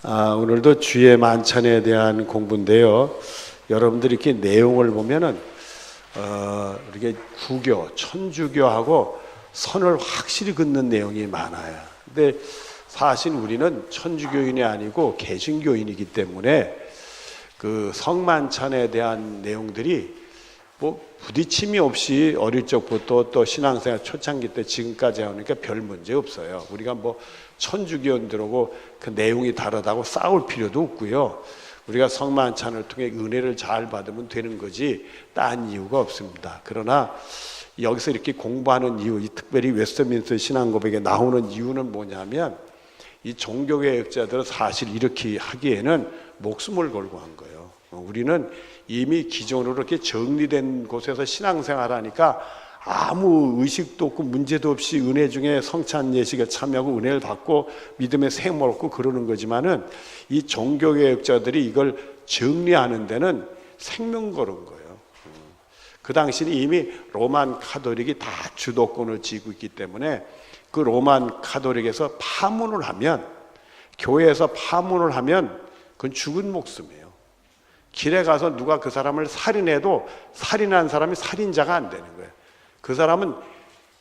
오늘도 주의 만찬에 대한 공부인데요. 여러분들이 이렇게 내용을 보면은 이렇게 구교, 천주교하고 선을 확실히 긋는 내용이 많아요. 근데 사실 우리는 천주교인이 아니고 개신교인이기 때문에 그 성만찬에 대한 내용들이 뭐 부딪힘이 없이 어릴 적부터 또 신앙생활 초창기 때 지금까지 하니까 별 문제 없어요. 우리가 뭐 천주교인들하고 그 내용이 다르다고 싸울 필요도 없고요. 우리가 성만찬을 통해 은혜를 잘 받으면 되는 거지 딴 이유가 없습니다. 그러나 여기서 이렇게 공부하는 이유, 특별히 웨스트민스터 신앙고백에 나오는 이유는 뭐냐면 이 종교개혁자들은 사실 이렇게 하기에는 목숨을 걸고 한 거예요. 우리는 이미 기존으로 이렇게 정리된 곳에서 신앙생활 하니까 아무 의식도 없고 문제도 없이 은혜 중에 성찬 예식에 참여하고 은혜를 받고 믿음의 생명을 얻고 그러는 거지만은 이 종교개혁자들이 이걸 정리하는 데는 생명 걸은 거예요. 그 당시는 이미 로만 카톨릭이 다 주도권을 쥐고 있기 때문에 그 로만 카톨릭에서 파문을 하면, 교회에서 파문을 하면 그건 죽은 목숨이에요. 길에 가서 누가 그 사람을 살인해도 살인한 사람이 살인자가 안 되는 거예요. 그 사람은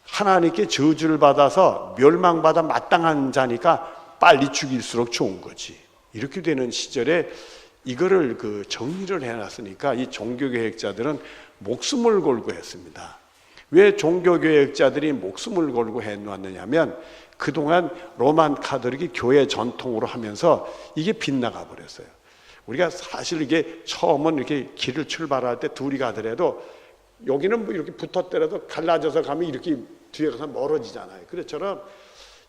하나님께 저주를 받아서 멸망받아 마땅한 자니까 빨리 죽일수록 좋은 거지. 이렇게 되는 시절에 이거를 정리를 해놨으니까 이 종교개혁자들은 목숨을 걸고 했습니다. 왜 종교개혁자들이 목숨을 걸고 해놓았느냐면 그동안 로만 카톨릭이 교회 전통으로 하면서 이게 빗나가 버렸어요. 우리가 사실 이게 처음은 이렇게 길을 출발할 때 둘이 가더라도 여기는 뭐 이렇게 붙었더라도 갈라져서 가면 이렇게 뒤에 가서 멀어지잖아요. 그것처럼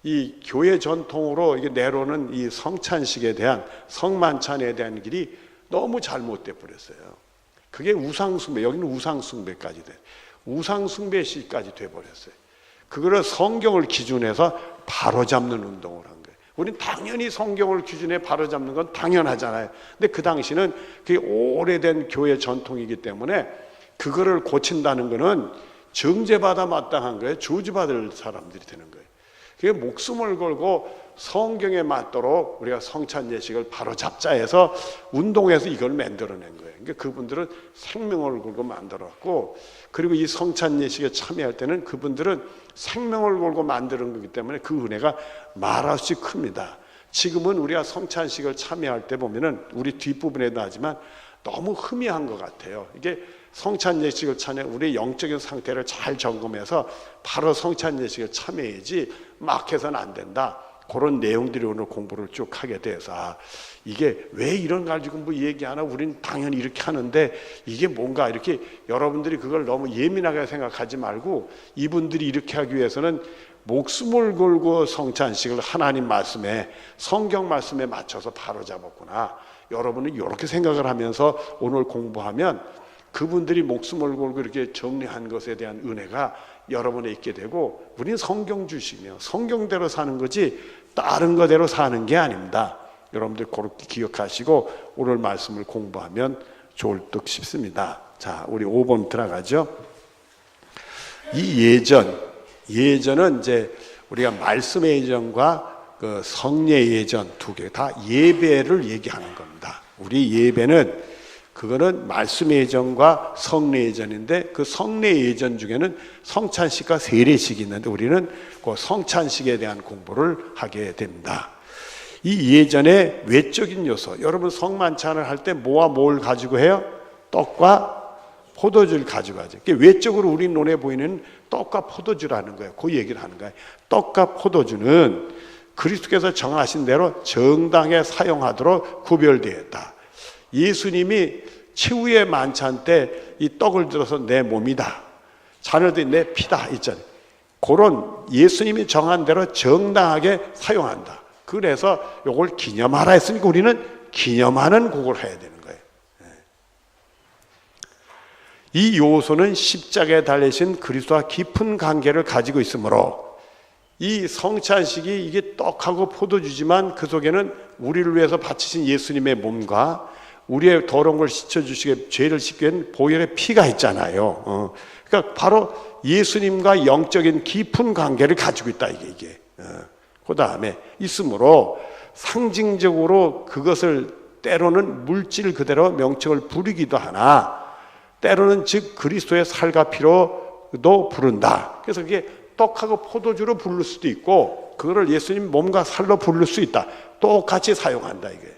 이 교회 전통으로 이게 내려오는 이 성찬식에 대한, 성만찬에 대한 길이 너무 잘못돼 버렸어요. 그게 우상숭배, 여기는 우상숭배까지 돼. 우상숭배시까지 돼 버렸어요. 그거를 성경을 기준해서 바로잡는 운동을 한 거예요. 우리는 당연히 성경을 기준에 바로잡는 건 당연하잖아요. 근데 그 당시는 그게 오래된 교회 전통이기 때문에 그거를 고친다는 거는 정죄받아 마땅한 거예요. 저주받을 사람들이 되는 거예요. 그게 목숨을 걸고 성경에 맞도록 우리가 성찬 예식을 바로잡자 해서 운동해서 이걸 만들어낸 거예요. 그러니까 그분들은 생명을 걸고 만들었고, 그리고 이 성찬 예식에 참여할 때는 그분들은 생명을 걸고 만드는 거기 때문에 그 은혜가 말할 수 큽니다. 지금은 우리가 성찬식을 참여할 때 보면은 우리 뒷부분에도 하지만 너무 흠이한 것 같아요. 이게 성찬 예식을 참여, 우리의 영적인 상태를 잘 점검해서 바로 성찬 예식에 참여해야지 막 해서는 안 된다. 그런 내용들이 오늘 공부를 쭉 하게 돼서 이게 왜 이런 가지고 뭐 얘기하나, 우리는 당연히 이렇게 하는데 이게 뭔가 이렇게 여러분들이 그걸 너무 예민하게 생각하지 말고 이분들이 이렇게 하기 위해서는 목숨을 걸고 성찬식을 하나님 말씀에, 성경 말씀에 맞춰서 바로 잡았구나. 여러분은 이렇게 생각을 하면서 오늘 공부하면 그분들이 목숨을 걸고 이렇게 정리한 것에 대한 은혜가 여러분에 있게 되고, 우리는 성경 주시며 성경대로 사는 거지 다른 거대로 사는 게 아닙니다. 여러분들 그렇게 기억하시고 오늘 말씀을 공부하면 좋을 듯 싶습니다. 자, 우리 5번 들어가죠. 이 예전은 이제 우리가 말씀의 예전과 그 성례 예전 두 개 다 예배를 얘기하는 겁니다. 우리 예배는 그거는 말씀의 예전과 성례 예전인데, 그 성례 예전 중에는 성찬식과 세례식이 있는데 우리는 그 성찬식에 대한 공부를 하게 됩니다. 이 예전의 외적인 요소, 여러분 성만찬을 할 때 뭐와 뭘 가지고 해요? 떡과 포도주를 가지고 하죠. 외적으로 우리 눈에 보이는 떡과 포도주라는 거예요. 그 얘기를 하는 거예요. 떡과 포도주는 그리스도께서 정하신 대로 정당에 사용하도록 구별되었다. 예수님이 최후의 만찬 때 이 떡을 들어서 내 몸이다, 자녀들이 내 피다 있잖아요. 그런 예수님이 정한 대로 정당하게 사용한다. 그래서 이걸 기념하라 했으니까 우리는 기념하는 곡을 해야 되는 거예요. 이 요소는 십자가에 달리신 그리스도와 깊은 관계를 가지고 있으므로 이 성찬식이 이게 떡하고 포도주지만 그 속에는 우리를 위해서 바치신 예수님의 몸과 우리의 더러운 걸 씻어주시게, 죄를 씻기 위한 보혈의 피가 있잖아요. 그러니까 바로 예수님과 영적인 깊은 관계를 가지고 있다, 이게. 그 다음에 있으므로 상징적으로 그것을 때로는 물질 그대로 명칭을 부르기도 하나 때로는 즉 그리스도의 살과 피로도 부른다. 그래서 그게 떡하고 포도주로 부를 수도 있고 그거를 예수님 몸과 살로 부를 수 있다. 똑같이 사용한다 이게.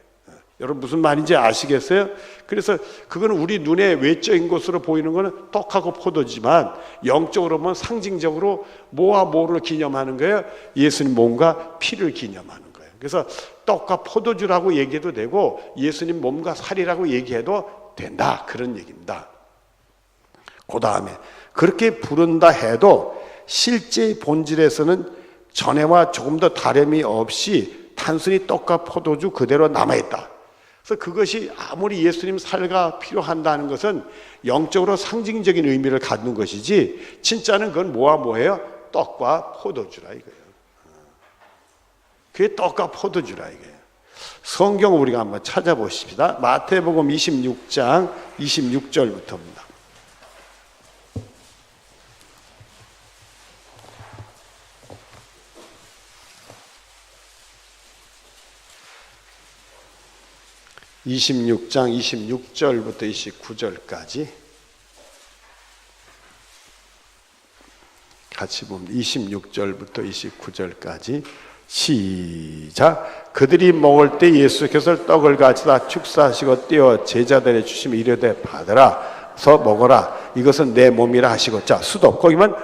여러분 무슨 말인지 아시겠어요? 그래서 그거는 우리 눈에 외적인 것으로 보이는 거는 떡하고 포도지만 영적으로 보면 상징적으로 뭐와 뭐를 기념하는 거예요? 예수님 몸과 피를 기념하는 거예요. 그래서 떡과 포도주라고 얘기해도 되고 예수님 몸과 살이라고 얘기해도 된다. 그런 얘기입니다. 그 다음에 그렇게 부른다 해도 실제 본질에서는 전에와 조금 더 다름이 없이 단순히 떡과 포도주 그대로 남아있다. 그래서 그것이 아무리 예수님 살가 필요한다는 것은 영적으로 상징적인 의미를 갖는 것이지 진짜는 그건 뭐와 뭐예요? 떡과 포도주라 이거예요. 그게 떡과 포도주라 이거예요. 성경을 우리가 한번 찾아보십시다. 마태복음 26장 26절부터입니다. (26장) 26절부터 29절까지 같이 보면 26절부터 29절까지 시작. 그들이 먹을 때 예수께서 떡을 가져다 축사하시고 떼어 제자들에게 주시며 이르되 받으라서 먹어라 이것은 내 몸이라 하시고. 자, 수도 거기만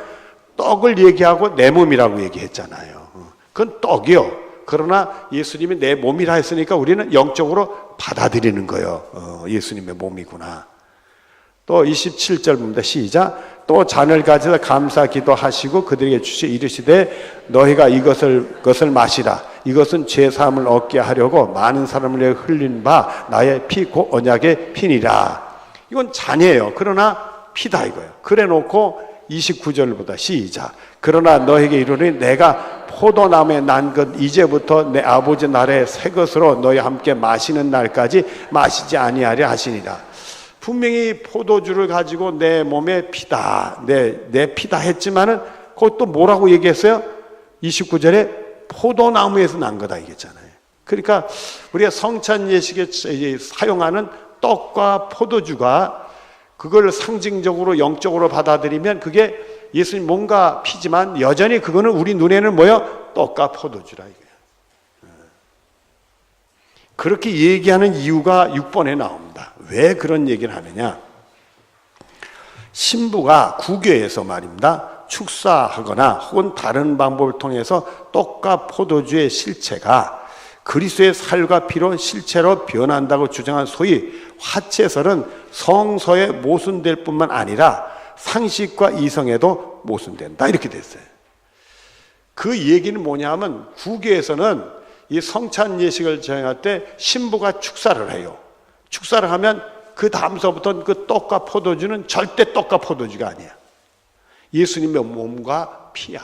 떡을 얘기하고 내 몸이라고 얘기했잖아요. 그건 떡이요. 그러나 예수님이 내 몸이라 했으니까 우리는 영적으로 받아들이는 거예요. 예수님의 몸이구나. 또 27절 봅니다. 시작. 또 잔을 가져다 감사 기도하시고 그들에게 주시 이르시되 너희가 이것을 마시라. 이것은 죄 사함을 얻게 하려고 많은 사람을 위해 흘린 바 나의 피 곧 언약의 피니라. 이건 잔이에요. 그러나 피다 이거예요. 그래 놓고 29절보다 시작. 그러나 너에게 이르노니 내가 포도나무에 난 것 이제부터 내 아버지 나라의 새 것으로 너희 함께 마시는 날까지 마시지 아니하려 하시니라. 분명히 포도주를 가지고 내 몸의 피다, 내 피다 했지만은 그것도 뭐라고 얘기했어요? 29절에 포도나무에서 난 거다 얘기했잖아요. 그러니까 우리가 성찬 예식에 사용하는 떡과 포도주가 그걸 상징적으로 영적으로 받아들이면 그게 예수님 몸과 피지만 여전히 그거는 우리 눈에는 뭐예요? 떡과 포도주라 이거예요. 그렇게 얘기하는 이유가 6번에 나옵니다. 왜 그런 얘기를 하느냐? 신부가 구교에서 말입니다. 축사하거나 혹은 다른 방법을 통해서 떡과 포도주의 실체가 그리스도의 살과 피로 실체로 변한다고 주장한 소위 화채설은 성서에 모순될 뿐만 아니라 상식과 이성에도 모순된다 이렇게 됐어요. 그 얘기는 뭐냐면 구교에서는 이 성찬 예식을 정할 때 신부가 축사를 해요. 축사를 하면 그 다음서부터는 그 떡과 포도주는 절대 떡과 포도주가 아니야. 예수님의 몸과 피야.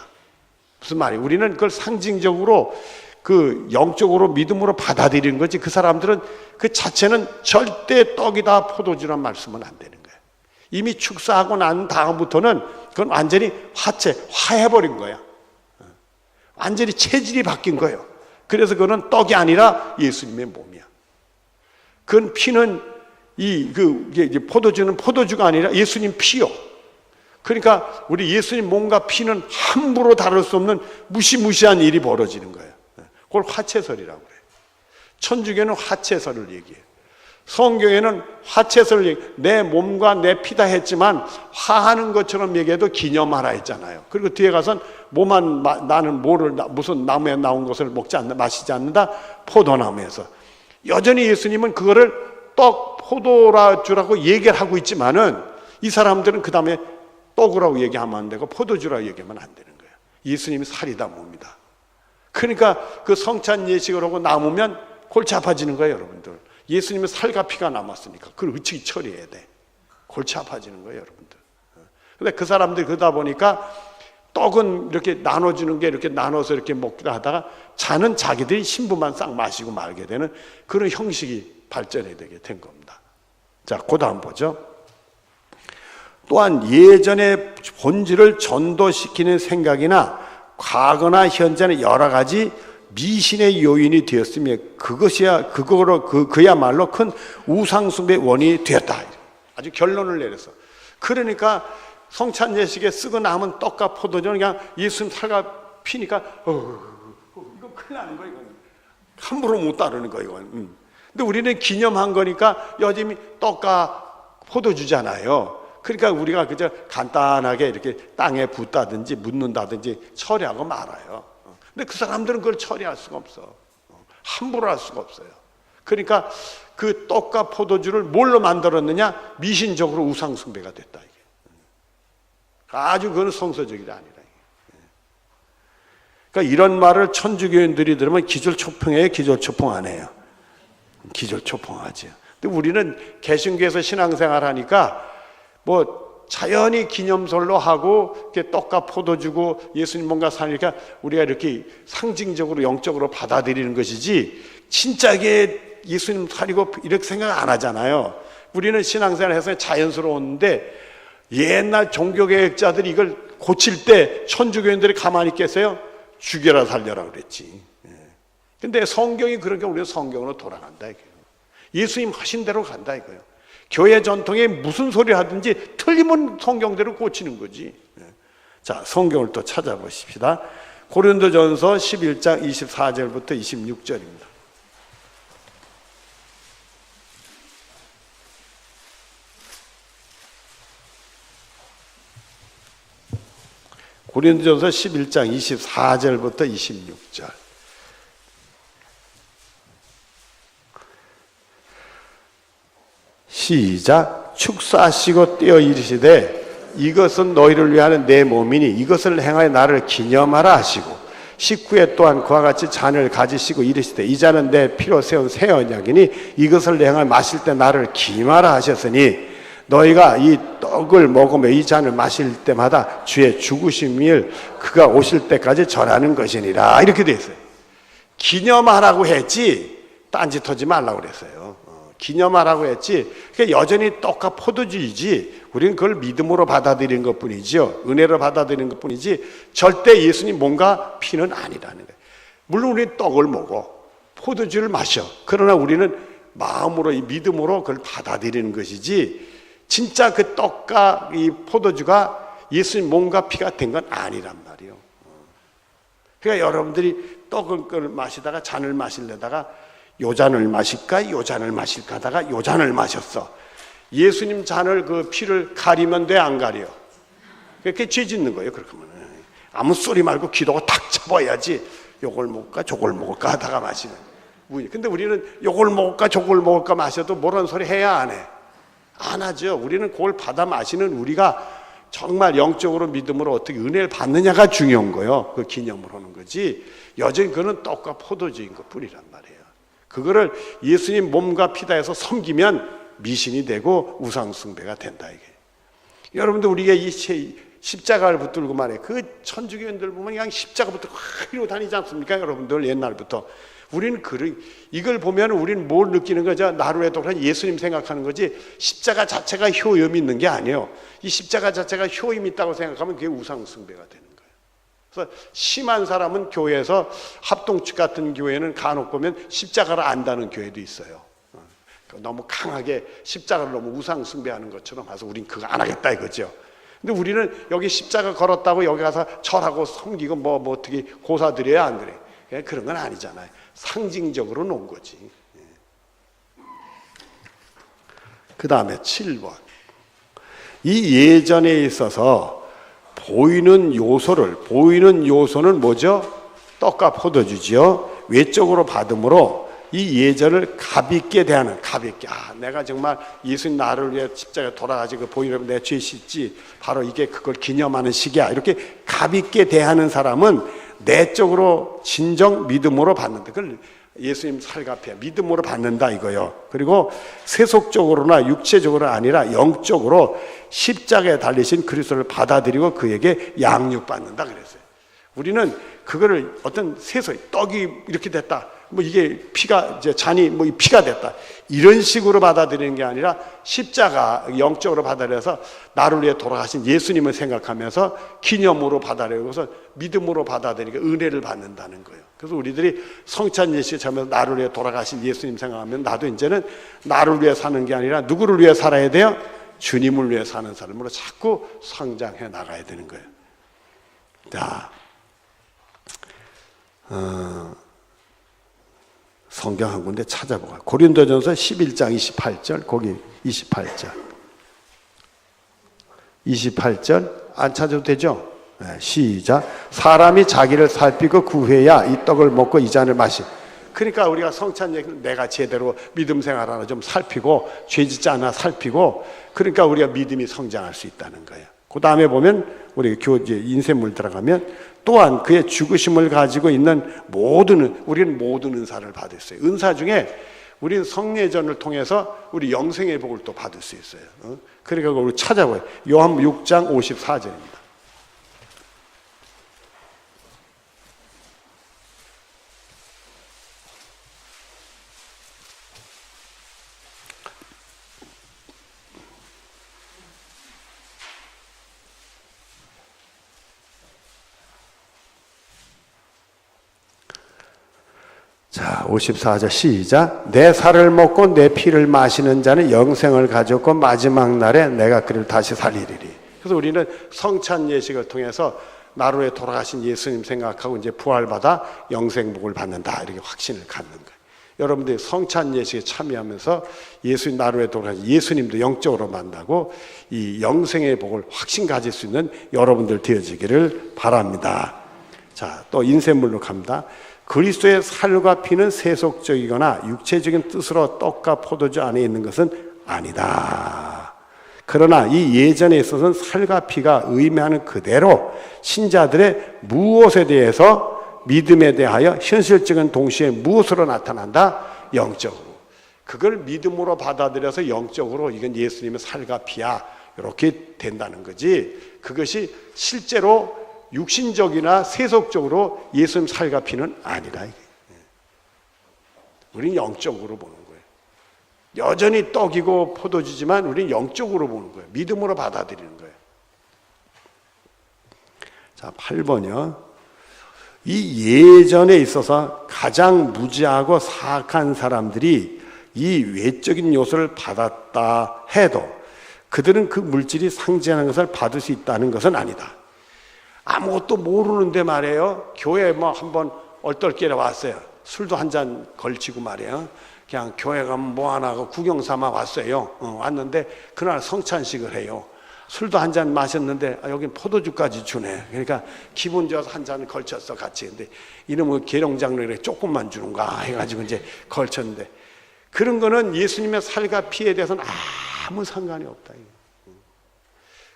무슨 말이에요? 우리는 그걸 상징적으로 그 영적으로 믿음으로 받아들이는 거지 그 사람들은 그 자체는 절대 떡이다 포도주란 말씀은 안 되는 거예요. 이미 축사하고 난 다음부터는 그건 완전히 화해버린 거야. 완전히 체질이 바뀐 거예요. 그래서 그거는 떡이 아니라 예수님의 몸이야. 그건 피는 포도주는 포도주가 아니라 예수님 피요. 그러니까 우리 예수님 몸과 피는 함부로 다룰 수 없는 무시무시한 일이 벌어지는 거예요. 그걸 화채설이라고 그래요. 천주교는 화채설을 얘기해요. 성경에는 화채설을 얘기해요. 내 몸과 내 피다 했지만 화하는 것처럼 얘기해도 기념하라 했잖아요. 그리고 뒤에 가서는 나는 무슨 나무에 나온 것을 마시지 않는다? 포도나무에서. 여전히 예수님은 그거를 포도주라고 얘기를 하고 있지만은 이 사람들은 그 다음에 떡이라고 얘기하면 안 되고 포도주라고 얘기하면 안 되는 거예요. 예수님이 살이다 몸이다. 그러니까 그 성찬 예식을 하고 남으면 골치 아파지는 거예요, 여러분들. 예수님의 살과 피가 남았으니까 그걸 어떻게 처리해야 돼? 골치 아파지는 거예요, 여러분들. 근데 그 사람들이 그러다 보니까 떡은 이렇게 나눠주는 게 이렇게 나눠서 이렇게 먹기도 하다가 잔은 자기들이 신부만 싹 마시고 말게 되는 그런 형식이 발전이 되게 된 겁니다. 자, 그 다음 보죠. 또한 예전의 본질을 전도시키는 생각이나 과거나 현재는 여러 가지 미신의 요인이 되었으며 그야말로 큰 우상숭배의 원인이 되었다. 아주 결론을 내렸어. 그러니까 성찬 예식에 쓰고 남은 떡과 포도주는 그냥 예수님 살가 피니까 이거 큰일 나는 거야. 이건 함부로 못 따르는 거야. 이건. 근데 우리는 기념한 거니까 여전히 떡과 포도주잖아요. 그러니까 우리가 그저 간단하게 이렇게 땅에 붓다든지 묻는다든지 처리하고 말아요. 근데 그 사람들은 그걸 처리할 수가 없어. 함부로 할 수가 없어요. 그러니까 그 떡과 포도주를 뭘로 만들었느냐? 미신적으로 우상숭배가 됐다. 이게. 아주 그건 성서적이 아니라. 그러니까 이런 말을 천주교인들이 들으면 기절초풍해요, 기절초풍 안 해요? 기절초풍하죠. 근데 우리는 개신교에서 신앙생활 하니까 뭐 자연히 기념설로 하고 이렇게 떡과 포도 주고 예수님 뭔가 사니까 우리가 이렇게 상징적으로 영적으로 받아들이는 것이지 진짜게 예수님 살리고 이렇게 생각 안 하잖아요. 우리는 신앙생활 해서 자연스러웠는데 옛날 종교개혁자들이 이걸 고칠 때 천주교인들이 가만히 있겠어요? 죽여라 살려라 그랬지. 근데 성경이 그러니까 우리는 성경으로 돌아간다 이거예요. 예수님 하신 대로 간다 이거예요. 교회 전통에 무슨 소리 하든지 틀리면 성경대로 고치는 거지. 자, 성경을 또 찾아보십시다. 고린도전서 11장 24절부터 26절입니다. 고린도전서 11장 24절부터 26절. 시작. 축사하시고 떼어 이르시되 이것은 너희를 위하는 내 몸이니 이것을 행하여 나를 기념하라 하시고 19회 또한 그와 같이 잔을 가지시고 이르시되 이 잔은 내 피로 세운 새 언약이니 이것을 행하여 마실 때 나를 기념하라 하셨으니 너희가 이 떡을 먹으며 이 잔을 마실 때마다 주의 죽으심을 그가 오실 때까지 전하는 것이니라. 이렇게 돼 있어요. 기념하라고 했지 딴짓하지 말라고 그랬어요. 기념하라고 했지 그러니까 여전히 떡과 포도주이지 우리는 그걸 믿음으로 받아들이는 것뿐이죠. 은혜로 받아들이는 것뿐이지 절대 예수님 몸과 피는 아니라는 거예요. 물론 우리는 떡을 먹어 포도주를 마셔. 그러나 우리는 마음으로 이 믿음으로 그걸 받아들이는 것이지 진짜 그 떡과 이 포도주가 예수님 몸과 피가 된 건 아니란 말이에요. 그러니까 여러분들이 떡을 마시다가 잔을 마시려다가 요 잔을 마실까 요 잔을 마실까 하다가 요 잔을 마셨어. 예수님 잔을 그 피를 가리면 돼 안 가려? 그렇게 죄 짓는 거예요. 그렇게 하면 아무 소리 말고 기도가 탁 잡아야지 요걸 먹을까 저걸 먹을까 하다가 마시는. 근데 우리는 요걸 먹을까 저걸 먹을까 마셔도 뭐라는 소리 해야 안 해? 안 하죠. 우리는 그걸 받아 마시는 우리가 정말 영적으로 믿음으로 어떻게 은혜를 받느냐가 중요한 거예요. 그 기념을 하는 거지 여전히 그는 떡과 포도주인 것 뿐이란 말이에요. 그거를 예수님 몸과 피다 해서 섬기면 미신이 되고 우상숭배가 된다 이게. 여러분들 우리가 이 십자가를 붙들고 말해. 그 천주교인들 보면 그냥 십자가 붙들고 이러고 다니지 않습니까? 여러분들 옛날부터. 우리는 이걸 보면 우리는 뭘 느끼는 거죠? 나루에도 그런 예수님 생각하는 거지 십자가 자체가 효염이 있는 게 아니에요. 이 십자가 자체가 효임이 있다고 생각하면 그게 우상숭배가 되는 거예요. 그래서 심한 사람은 교회에서 합동측 같은 교회는 간혹 보면 십자가를 안다는 교회도 있어요. 너무 강하게 십자가를 너무 우상숭배하는 것처럼 해서 우린 그거 안 하겠다 이거죠. 근데 우리는 여기 십자가 걸었다고 여기 가서 절하고 섬기고 뭐 어떻게 고사드려야 안 그래? 그런 건 아니잖아요. 상징적으로 놓은 거지. 그 다음에 7번. 이 예전에 있어서 보이는 요소는 뭐죠? 떡과 포도주죠. 외적으로 받음으로 이 예전을 가볍게 대하는, 내가 정말 예수님 나를 위해 십자가에 돌아가지고 보이려면 내 죄 씻지, 바로 이게 그걸 기념하는 시기야. 이렇게 가볍게 대하는 사람은 내적으로 진정 믿음으로 받는다. 그걸 예수님 살갑해 믿음으로 받는다 이거요. 그리고 세속적으로나 육체적으로 아니라 영적으로 십자가에 달리신 그리스도를 받아들이고 그에게 양육받는다 그랬어요. 우리는 그거를 어떤 세속, 떡이 이렇게 됐다, 뭐 이게 피가 이제 잔이 뭐 피가 됐다 이런 식으로 받아들이는 게 아니라 십자가 영적으로 받아들여서 나를 위해 돌아가신 예수님을 생각하면서 기념으로 받아들여서 믿음으로 받아들이니까 은혜를 받는다는 거예요. 그래서 우리들이 성찬 예식에 참여해서 나를 위해 돌아가신 예수님 생각하면 나도 이제는 나를 위해 사는 게 아니라 누구를 위해 살아야 돼요? 주님을 위해 사는 사람으로 자꾸 성장해 나가야 되는 거예요. 자, 성경 한 군데 찾아보고 고린도전서 11장 28절 거기 28절 안 찾아도 되죠? 네, 시작. 사람이 자기를 살피고 구해야 이 떡을 먹고 이 잔을 마시. 그러니까 우리가 성찬 얘기는 내가 제대로 믿음 생활 하나 좀 살피고 죄 짓지 않아 살피고 그러니까 우리가 믿음이 성장할 수 있다는 거예요. 그 다음에 보면 우리 교제 인쇄물 들어가면 또한 그의 죽으심을 가지고 있는 우리는 모든 은사를 받았어요. 은사 중에 우리는 성례전을 통해서 우리 영생의 복을 또 받을 수 있어요. 그러니까 우리 찾아봐요. 요한 6장 54절입니다. 자, 54절 시작. 내 살을 먹고 내 피를 마시는 자는 영생을 가졌고 마지막 날에 내가 그를 다시 살리리리. 그래서 우리는 성찬 예식을 통해서 나루에 돌아가신 예수님 생각하고 이제 부활받아 영생복을 받는다 이렇게 확신을 갖는 거예요. 여러분들이 성찬 예식에 참여하면서 예수님 나루에 돌아가신 예수님도 영적으로 만나고 이 영생의 복을 확신 가질 수 있는 여러분들 되어지기를 바랍니다. 자, 또 인쇄물로 갑니다. 그리스도의 살과 피는 세속적이거나 육체적인 뜻으로 떡과 포도주 안에 있는 것은 아니다. 그러나 이 예전에 있어서는 살과 피가 의미하는 그대로 신자들의 무엇에 대해서 믿음에 대하여 현실적인 동시에 무엇으로 나타난다? 영적으로. 그걸 믿음으로 받아들여서 영적으로 이건 예수님의 살과 피야 이렇게 된다는 거지. 그것이 실제로 육신적이나 세속적으로 예수님 살과 피는 아니라 우리는 영적으로 보는 거예요. 여전히 떡이고 포도주지만 우리는 영적으로 보는 거예요. 믿음으로 받아들이는 거예요. 자, 8번이요. 이 예전에 있어서 가장 무지하고 사악한 사람들이 이 외적인 요소를 받았다 해도 그들은 그 물질이 상징하는 것을 받을 수 있다는 것은 아니다. 아무것도 모르는데 말이에요. 교회에 뭐 한번 얼떨결에 왔어요. 술도 한 잔 걸치고 말이에요. 그냥 교회 가면 뭐 하나 하고 구경 삼아 왔어요. 왔는데 그날 성찬식을 해요. 술도 한 잔 마셨는데 여긴 포도주까지 주네. 그러니까 기분 좋아서 한 잔 걸쳤어 같이. 근데 이놈의 계룡장로에 조금만 주는가 해가지고 이제 걸쳤는데 그런 거는 예수님의 살과 피에 대해서는 아무 상관이 없다.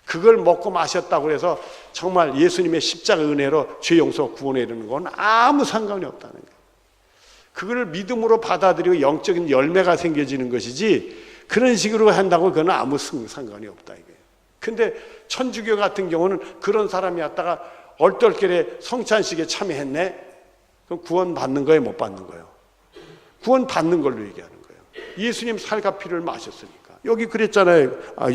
그걸 먹고 마셨다고 해서 정말 예수님의 십자가 은혜로 죄 용서 구원에 이르는 건 아무 상관이 없다는 거예요. 그걸 믿음으로 받아들이고 영적인 열매가 생겨지는 것이지 그런 식으로 한다고 그건 아무 상관이 없다 이거예요. 근데 천주교 같은 경우는 그런 사람이 왔다가 얼떨결에 성찬식에 참여했네? 그럼 구원 받는 거예요, 못 받는 거예요? 구원 받는 걸로 얘기하는 거예요. 예수님 살과 피를 마셨으니까. 여기 그랬잖아요.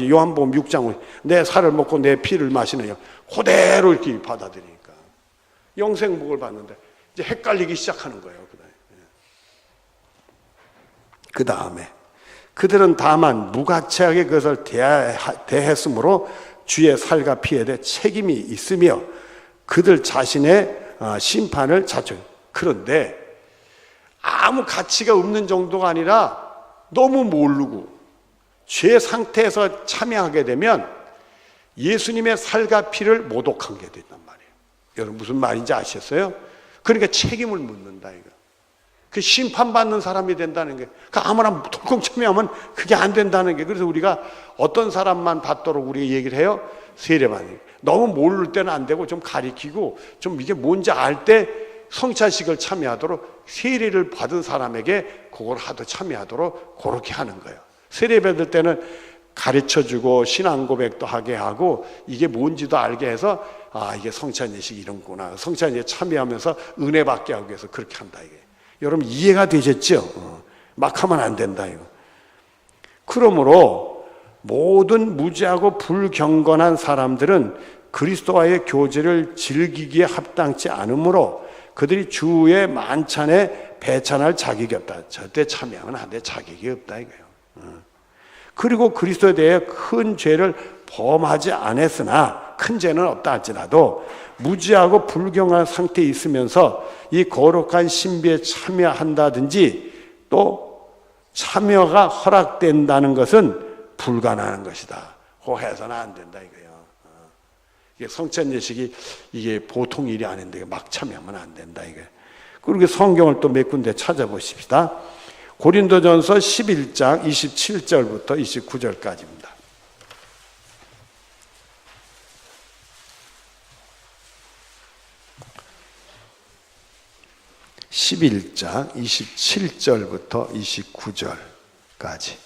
요한복음 6장 내 살을 먹고 내 피를 마시네요. 그대로 이렇게 받아들이니까 영생복을 받는데 이제 헷갈리기 시작하는 거예요. 그 다음에 그들은 다만 무가치하게 그것을 대했으므로 주의 살과 피에 대해 책임이 있으며 그들 자신의 심판을 자초해요. 그런데 아무 가치가 없는 정도가 아니라 너무 모르고 죄 상태에서 참여하게 되면 예수님의 살과 피를 모독한 게 된단 말이에요. 여러분 무슨 말인지 아셨어요? 그러니까 책임을 묻는다 이거. 그 심판받는 사람이 된다는 게, 그 아무나 덜컥 참여하면 그게 안 된다는 게. 그래서 우리가 어떤 사람만 받도록 우리가 얘기를 해요. 세례받는. 너무 모를 때는 안 되고 좀 가리키고 좀 이게 뭔지 알 때 성찬식을 참여하도록 세례를 받은 사람에게 그걸 하도 참여하도록 그렇게 하는 거예요. 세례 받을 때는 가르쳐주고 신앙 고백도 하게 하고 이게 뭔지도 알게 해서 이게 성찬 예식이 이런구나. 성찬 예식 참여하면서 은혜 받게 하기 위해서 그렇게 한다 이게. 여러분 이해가 되셨죠? 막 하면 안 된다 이거. 그러므로 모든 무지하고 불경건한 사람들은 그리스도와의 교제를 즐기기에 합당치 않으므로 그들이 주의 만찬에 배찬할 자격이 없다. 절대 참여하면 안 돼. 자격이 없다 이거예요. 그리고 그리스도에 대해 큰 죄를 범하지 않았으나, 큰 죄는 없다 할지라도 무지하고 불경한 상태에 있으면서 이 거룩한 신비에 참여한다든지 또 참여가 허락된다는 것은 불가능한 것이다. 해서는 안 된다 이거예요. 이게 성찬 예식이 이게 보통 일이 아닌데 막 참여하면 안 된다 이게. 그리고 성경을 또 몇 군데 찾아보십시다. 고린도전서 11장 27절부터 29절까지입니다. 11장 27절부터 29절까지.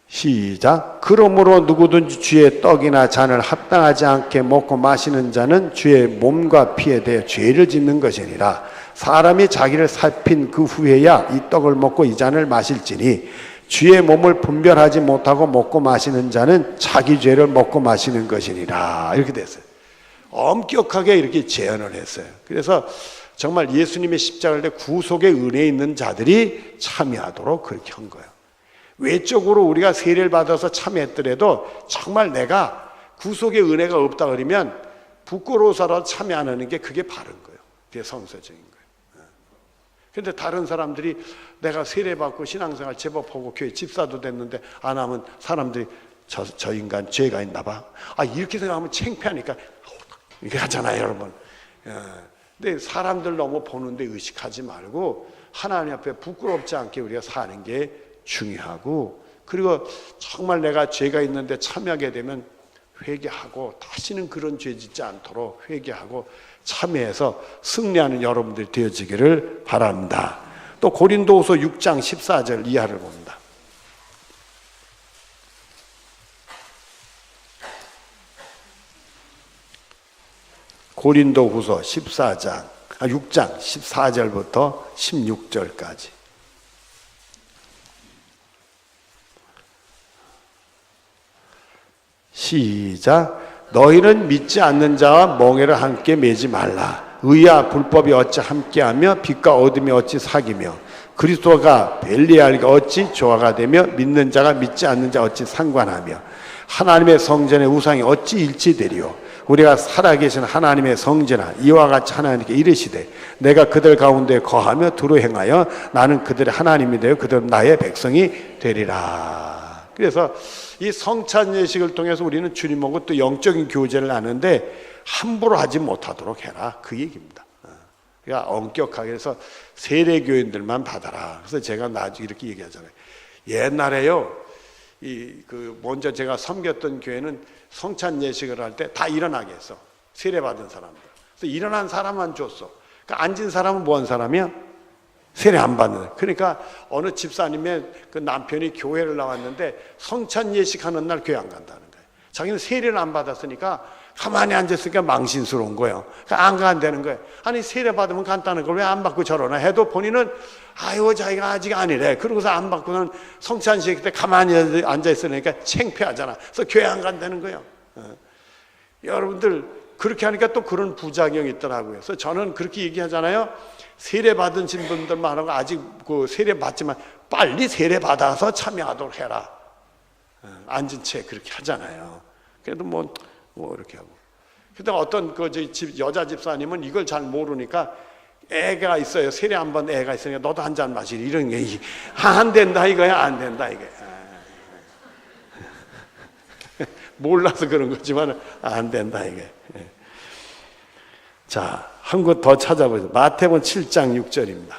시작. 그러므로 누구든지 주의 떡이나 잔을 합당하지 않게 먹고 마시는 자는 주의 몸과 피에 대해 죄를 짓는 것이니라. 사람이 자기를 살핀 그 후에야 이 떡을 먹고 이 잔을 마실지니 주의 몸을 분별하지 못하고 먹고 마시는 자는 자기 죄를 먹고 마시는 것이니라. 이렇게 됐어요. 엄격하게 이렇게 제언을 했어요. 그래서 정말 예수님의 십자가를 때 구속의 은혜에 있는 자들이 참여하도록 그렇게 한 거예요. 외적으로 우리가 세례를 받아서 참여했더라도 정말 내가 구속의 은혜가 없다 그러면 부끄러워서라도 참여 안 하는 게 그게 바른 거예요. 그게 성서적인 거예요. 그런데 다른 사람들이 내가 세례받고 신앙생활 제법 하고 교회 집사도 됐는데 안 하면 사람들이 저 인간 죄가 있나 봐. 이렇게 생각하면 창피하니까 이렇게 하잖아요, 여러분. 근데 사람들 너무 보는데 의식하지 말고 하나님 앞에 부끄럽지 않게 우리가 사는 게 중요하고, 그리고 정말 내가 죄가 있는데 참여하게 되면 회개하고 다시는 그런 죄 짓지 않도록 회개하고 참여해서 승리하는 여러분들이 되어지기를 바랍니다. 또 고린도후서 6장 14절 이하를 봅니다. 고린도후서 6장 14절부터 16절까지. 시작. 너희는 믿지 않는 자와 멍에를 함께 매지 말라. 의와 불법이 어찌 함께하며 빛과 어둠이 어찌 사귀며 그리스도가 벨리알과 어찌 조화가 되며 믿는 자가 믿지 않는 자 어찌 상관하며 하나님의 성전의 우상이 어찌 일치되리요. 우리가 살아계신 하나님의 성전아, 이와 같이 하나님께 이르시되 내가 그들 가운데 거하며 두루 행하여 나는 그들의 하나님이 되어 그들은 나의 백성이 되리라. 그래서 이 성찬 예식을 통해서 우리는 주님하고 또 영적인 교제를 하는데 함부로 하지 못하도록 해라, 그 얘기입니다. 그러니까 엄격하게 해서 세례교인들만 받아라. 그래서 제가 나중에 이렇게 얘기하잖아요. 옛날에요, 먼저 제가 섬겼던 교회는 성찬 예식을 할 때 다 일어나게 했어. 세례받은 사람들. 그래서 일어난 사람만 줬어. 그러니까 앉은 사람은 뭐 한 사람이야? 세례 안 받는. 그러니까 어느 집사님의 그 남편이 교회를 나왔는데 성찬 예식하는 날 교회 안 간다는 거예요. 자기는 세례를 안 받았으니까 가만히 앉았으니까 망신스러운 거예요. 그러니까 안 간다는 거예요. 아니 세례 받으면 간다는 걸 왜 안 받고 저러나 해도 본인은 자기가 아직 아니래. 그러고서 안 받고는 성찬 예식 때 가만히 앉아있으니까 창피하잖아. 그래서 교회 안 간다는 거예요. 여러분들 그렇게 하니까 또 그런 부작용이 있더라고요. 그래서 저는 그렇게 얘기하잖아요. 세례 받으신 분들만 하고 아직 그 세례 받지만 빨리 세례 받아서 참여하도록 해라. 앉은 채 그렇게 하잖아요. 그래도 뭐 이렇게 하고. 근데 어떤 여자 집사님은 이걸 잘 모르니까 애가 있어요. 세례 안 받은 애가 있으니까 너도 한 잔 마시리. 이런 게 안 된다 이거야. 안 된다 이거야. 몰라서 그런 거지만 안 된다 이게. 자, 한 것 더 찾아보죠. 마태복음 7장 6절입니다.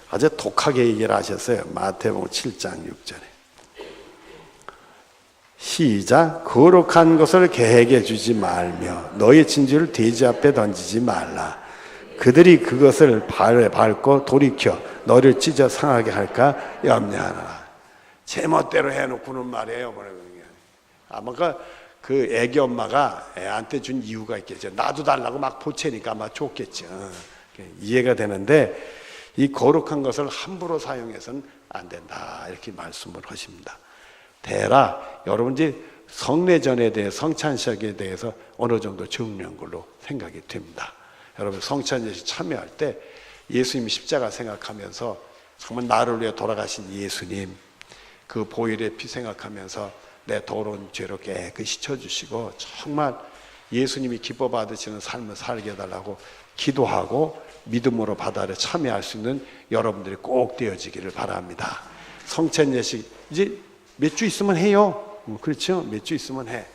아주 독하게 얘기를 하셨어요. 마태복음 7장 6절에. 시작. 거룩한 것을 계획해 주지 말며 너의 진주를 돼지 앞에 던지지 말라. 그들이 그것을 밟고 돌이켜 너를 찢어 상하게 할까 염려하라. 제멋대로 해놓고는 말이에요. 아마 그 애기 엄마가 애한테 준 이유가 있겠죠. 나도 달라고 막 보채니까 아마 좋겠죠. 이해가 되는데 이 거룩한 것을 함부로 사용해서는 안 된다 이렇게 말씀을 하십니다. 대라 여러분 이제 성례전에 대해 성찬식에 대해서 어느 정도 정리한 걸로 생각이 됩니다. 여러분 성찬예식 참여할 때 예수님 십자가 생각하면서 정말 나를 위해 돌아가신 예수님 그 보혈의 피 생각하면서 내 더러운 죄로 깨끗이 씻어주시고 정말 예수님이 기뻐 받으시는 삶을 살게 해달라고 기도하고 믿음으로 바다를 참여할 수 있는 여러분들이 꼭 되어지기를 바랍니다. 성찬예식 이제 몇 주 있으면 해요. 그렇죠? 몇 주 있으면 해.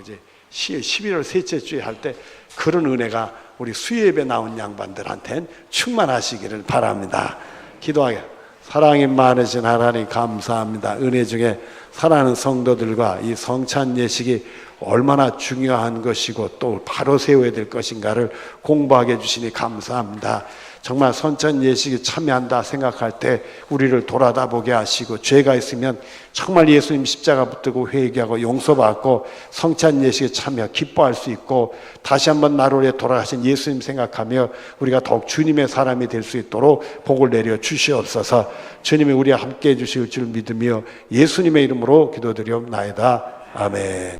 이제 11월 셋째 주에 할 때 그런 은혜가 우리 수요예배 나온 양반들한테는 충만하시기를 바랍니다. 기도하게. 사랑이 많으신 하나님 감사합니다. 은혜 중에 사랑하는 성도들과 이 성찬 예식이 얼마나 중요한 것이고 또 바로 세워야 될 것인가를 공부하게 해주시니 감사합니다. 정말 성찬 예식에 참여한다 생각할 때 우리를 돌아다보게 하시고 죄가 있으면 정말 예수님 십자가 붙들고 회개하고 용서받고 성찬 예식에 참여 기뻐할 수 있고 다시 한번 나를 위해 돌아가신 예수님 생각하며 우리가 더욱 주님의 사람이 될 수 있도록 복을 내려 주시옵소서. 주님이 우리와 함께 해주실 줄 믿으며 예수님의 이름으로 기도드리옵나이다. 아멘.